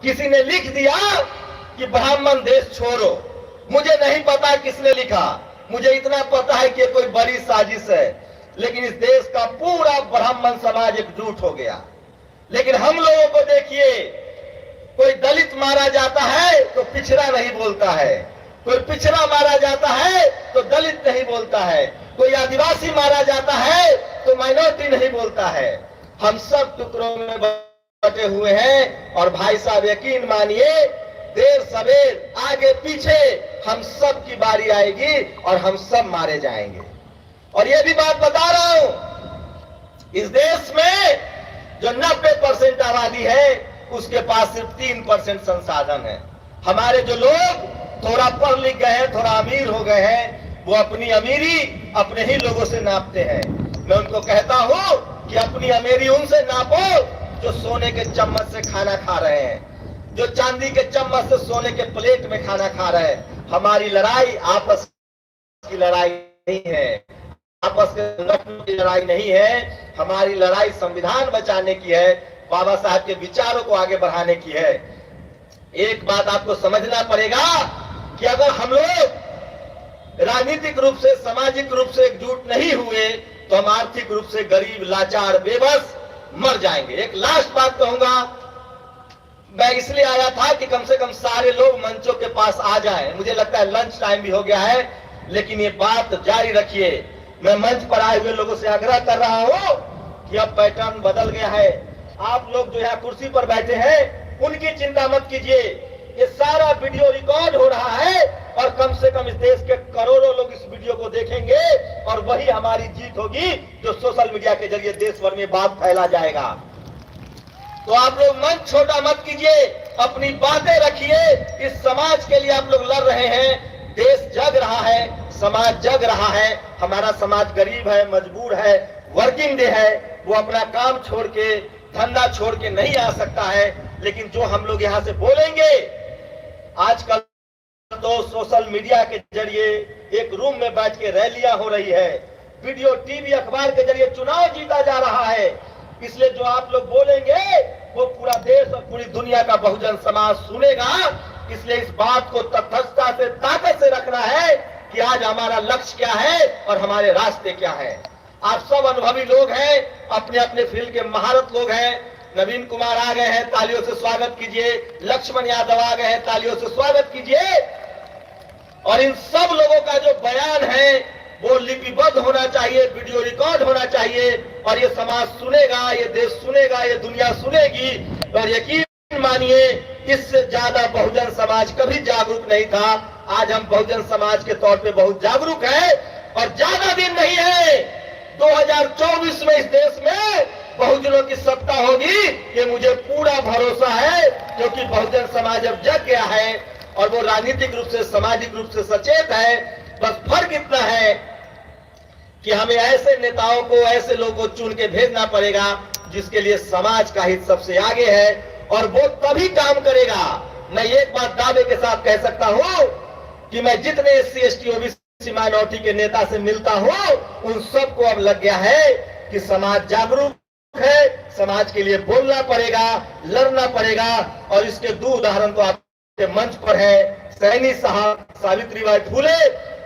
किसी ने लिख दिया कि ब्राह्मण देश छोड़ो। मुझे नहीं पता किसने लिखा, मुझे इतना पता है कि ये कोई बड़ी साजिश है, लेकिन इस देश का पूरा ब्राह्मण समाज एकजुट हो गया। लेकिन हम लोगों को देखिए, कोई दलित मारा जाता है तो पिछड़ा नहीं बोलता है, कोई पिछड़ा मारा जाता है तो दलित नहीं बोलता है, कोई आदिवासी मारा जाता है तो माइनॉरिटी नहीं बोलता है। हम सब टुकड़ों में बटे हुए हैं और भाई साहब यकीन मानिए, देर सवेर आगे पीछे हम सब की बारी आएगी और हम सब मारे जाएंगे। और ये भी बात बता रहा हूं, इस देश में जो 90% आबादी है उसके पास सिर्फ 3% संसाधन है। हमारे जो लोग थोड़ा पढ़ लिख गए हैं, थोड़ा अमीर हो गए हैं, वो अपनी अमीरी अपने ही लोगों से नापते हैं। मैं उनको कहता हूं कि अपनी अमीरी उनसे नापो जो सोने के चम्मच से खाना खा रहे हैं, जो चांदी के चम्मच से सोने के प्लेट में खाना खा रहे हैं। हमारी लड़ाई आपस की लड़ाई नहीं है, आपस की लड़ाई नहीं है, हमारी लड़ाई संविधान बचाने की है, बाबा साहब के विचारों को आगे बढ़ाने की है। एक बात आपको समझना पड़ेगा कि अगर हम लोग राजनीतिक रूप से, सामाजिक रूप से एकजुट नहीं हुए तो हम आर्थिक रूप से गरीब, लाचार, बेबस मर जाएंगे। एक लास्ट बात कहूंगा, मैं इसलिए आया था कि कम से कम सारे लोग मंचों के पास आ जाएं। मुझे लगता है लंच टाइम भी हो गया है, लेकिन ये बात जारी रखिए। मैं मंच पर आए हुए लोगों से आग्रह कर रहा हूं कि अब पैटर्न बदल गया है। आप लोग जो यहाँ कुर्सी पर बैठे हैं उनकी चिंता मत कीजिए, ये सारा वीडियो रिकॉर्ड हो रहा है और कम से कम इस देश के करोड़ों लोग इस वीडियो को देखेंगे और वही हमारी जीत होगी जो सोशल मीडिया के जरिए देश भर में बात फैला जाएगा। तो आप लोग मन छोटा मत कीजिए, अपनी बातें रखिए। इस समाज के लिए आप लोग लड़ रहे हैं, देश जग रहा है, समाज जग रहा है। हमारा समाज गरीब है, मजबूर है, वर्किंग डे है, वो अपना काम छोड़ के, धंधा छोड़ के नहीं आ सकता है। लेकिन जो हम लोग यहाँ से बोलेंगे, आजकल तो सोशल मीडिया के जरिए एक रूम में बैठ के रैलियां हो रही है, वीडियो, टीवी, अखबार के जरिए चुनाव जीता जा रहा है। इसलिए जो आप लोग बोलेंगे वो पूरा देश और पूरी दुनिया का बहुजन समाज सुनेगा। इसलिए इस बात को तटस्थता से, ताकत से रखना है कि आज हमारा लक्ष्य क्या है और हमारे रास्ते क्या है। आप सब अनुभवी लोग हैं, अपने अपने फील्ड के महारत लोग हैं। नवीन कुमार आ गए हैं, तालियों से स्वागत कीजिए। लक्ष्मण यादव आ गए हैं, तालियों से स्वागत कीजिए। और इन सब लोगों का जो बयान है वो लिपिबद्ध होना चाहिए, वीडियो रिकॉर्ड होना चाहिए और ये समाज सुनेगा, ये देश सुनेगा, ये दुनिया सुनेगी। और यकीन मानिए, इससे ज्यादा बहुजन समाज कभी जागरूक नहीं था। आज हम बहुजन समाज के तौर पे बहुत जागरूक है और ज्यादा दिन नहीं है, 2024 में इस देश में बहुजनों की सत्ता होगी, ये मुझे पूरा भरोसा है। क्योंकि बहुजन समाज अब जग गया है और वो राजनीतिक रूप से, सामाजिक रूप से सचेत है। बस फर्क इतना है कि हमें ऐसे नेताओं को, ऐसे लोगों को चुन के भेजना पड़ेगा जिसके लिए समाज का हित सबसे आगे है और वो तभी काम करेगा। मैं एक बात दावे के साथ कह सकता हूं कि मैं जितने SC ST OBC माइनॉरिटी के नेता से मिलता हूं, उन सबको अब लग गया है कि समाज जागरूक है, समाज के लिए बोलना पड़ेगा, लड़ना पड़ेगा। और इसके दो उदाहरण तो आपके मंच पर है। सैनी साहब, सावित्रीबाई फुले,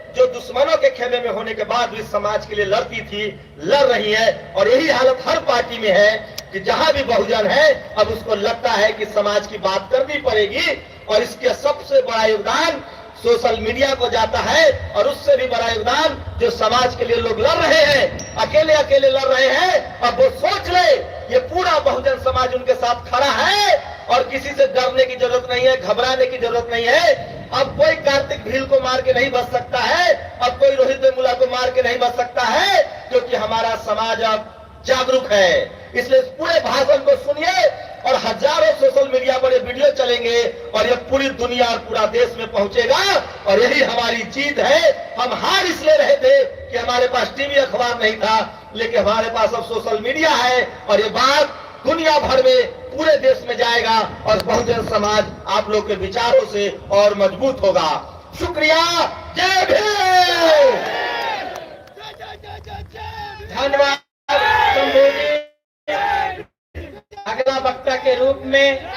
जो दुश्मनों के खेमे में होने के बाद भी समाज के लिए लड़ती थी, लड़ रही है। और यही हालत हर पार्टी में है कि जहां भी बहुजन है अब उसको लगता है कि समाज की बात करनी पड़ेगी। और इसके सबसे बड़ा योगदान सोशल मीडिया को जाता है और उससे भी बड़ा योगदान जो समाज के लिए लोग लड़ रहे हैं, अकेले अकेले लड़ रहे हैं। अब वो सोच ले, ये पूरा बहुजन समाज उनके साथ खड़ा है और किसी से डरने की जरूरत नहीं है, घबराने की जरूरत नहीं है। अब कोई कार्तिक भील को मार के नहीं बच सकता है, अब कोई रोहित वेमुला को मार के नहीं बच सकता है, क्योंकि हमारा समाज अब जागरूक है। इसलिए इस पूरे भाषण को सुनिए और हजारों सोशल मीडिया पर ये वीडियो चलेंगे और ये पूरी दुनिया और पूरा देश में पहुंचेगा। और यही हमारी जीत है। हम हार इसलिए रहे थे कि हमारे पास टीवी, अखबार नहीं था, लेकिन हमारे पास अब सोशल मीडिया है और ये बात दुनिया भर में, पूरे देश में जाएगा और बहुजन समाज आप लोग के विचारों से और मजबूत होगा। शुक्रिया, जय भीम, धन्यवाद। अगला वक्ता के रूप में